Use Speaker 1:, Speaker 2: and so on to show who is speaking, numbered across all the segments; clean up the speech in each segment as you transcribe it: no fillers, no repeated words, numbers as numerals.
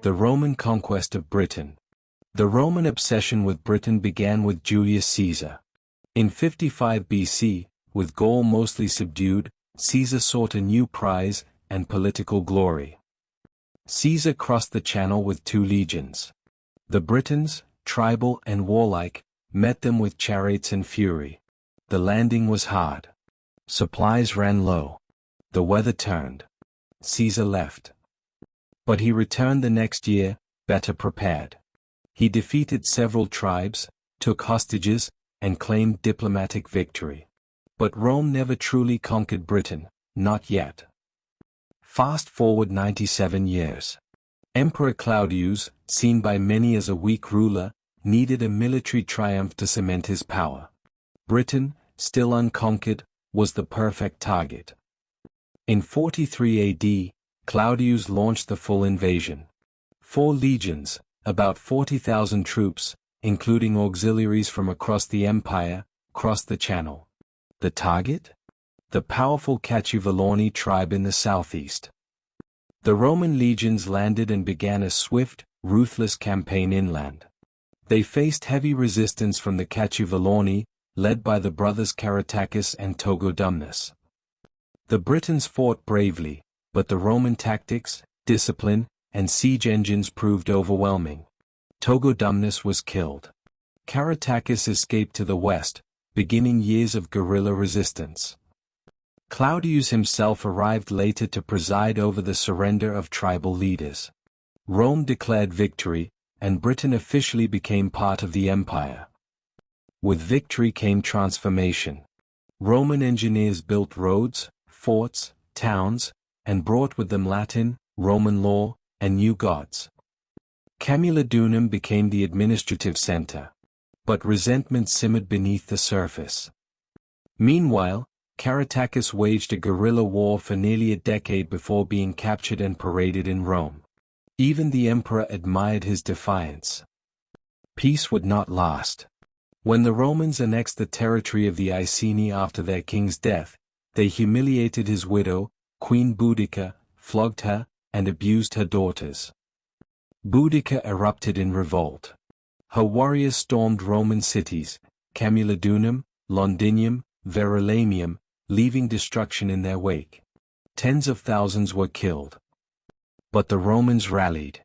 Speaker 1: The Roman conquest of Britain. The Roman obsession with Britain began with Julius Caesar. In 55 BC, with Gaul mostly subdued, Caesar sought a new prize and political glory. Caesar crossed the Channel with 2 legions. The Britons, tribal and warlike, met them with chariots and fury. The landing was hard. Supplies ran low. The weather turned. Caesar left. But he returned the next year, better prepared. He defeated several tribes, took hostages, and claimed diplomatic victory. But Rome never truly conquered Britain, not yet. Fast forward 97 years. Emperor Claudius, seen by many as a weak ruler, needed a military triumph to cement his power. Britain, still unconquered, was the perfect target. In 43 AD, Claudius launched the full invasion. 4 legions, about 40,000 troops, including auxiliaries from across the empire, crossed the Channel. The target? The powerful Catuvellauni tribe in the southeast. The Roman legions landed and began a swift, ruthless campaign inland. They faced heavy resistance from the Catuvellauni, led by the brothers Caratacus and Togodumnus. The Britons fought bravely, but the Roman tactics, discipline, and siege engines proved overwhelming. Togodumnus was killed. Caratacus escaped to the west, beginning years of guerrilla resistance. Claudius himself arrived later to preside over the surrender of tribal leaders. Rome declared victory, and Britain officially became part of the empire. With victory came transformation. Roman engineers built roads, forts, towns, and brought with them Latin, Roman law, and new gods. Camulodunum became the administrative center. But resentment simmered beneath the surface. Meanwhile, Caratacus waged a guerrilla war for nearly a decade before being captured and paraded in Rome. Even the emperor admired his defiance. Peace would not last. When the Romans annexed the territory of the Iceni after their king's death, they humiliated his widow, Queen Boudica, flogged her, and abused her daughters. Boudica erupted in revolt. Her warriors stormed Roman cities, Camulodunum, Londinium, Verulamium, leaving destruction in their wake. Tens of thousands were killed. But the Romans rallied.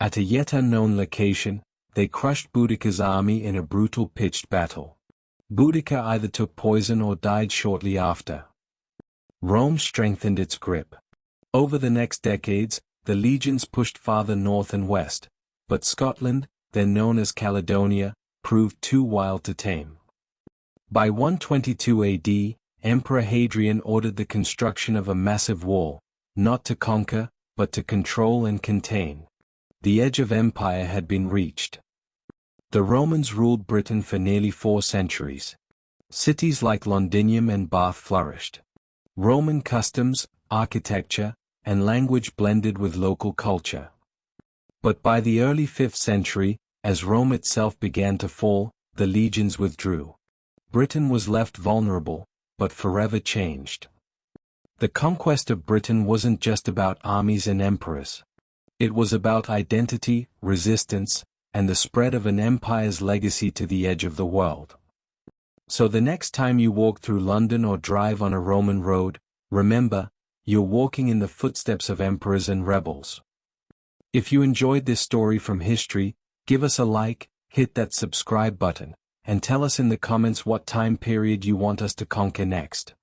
Speaker 1: At a yet unknown location, they crushed Boudica's army in a brutal pitched battle. Boudica either took poison or died shortly after. Rome strengthened its grip. Over the next decades, the legions pushed farther north and west, but Scotland, then known as Caledonia, proved too wild to tame. By 122 AD, Emperor Hadrian ordered the construction of a massive wall, not to conquer, but to control and contain. The edge of empire had been reached. The Romans ruled Britain for nearly 4 centuries. Cities like Londinium and Bath flourished. Roman customs, architecture, and language blended with local culture. But by the early 5th century, as Rome itself began to fall, the legions withdrew. Britain was left vulnerable, but forever changed. The conquest of Britain wasn't just about armies and emperors. It was about identity, resistance, and the spread of an empire's legacy to the edge of the world. So the next time you walk through London or drive on a Roman road, remember, you're walking in the footsteps of emperors and rebels. If you enjoyed this story from history, give us a like, hit that subscribe button, and tell us in the comments what time period you want us to conquer next.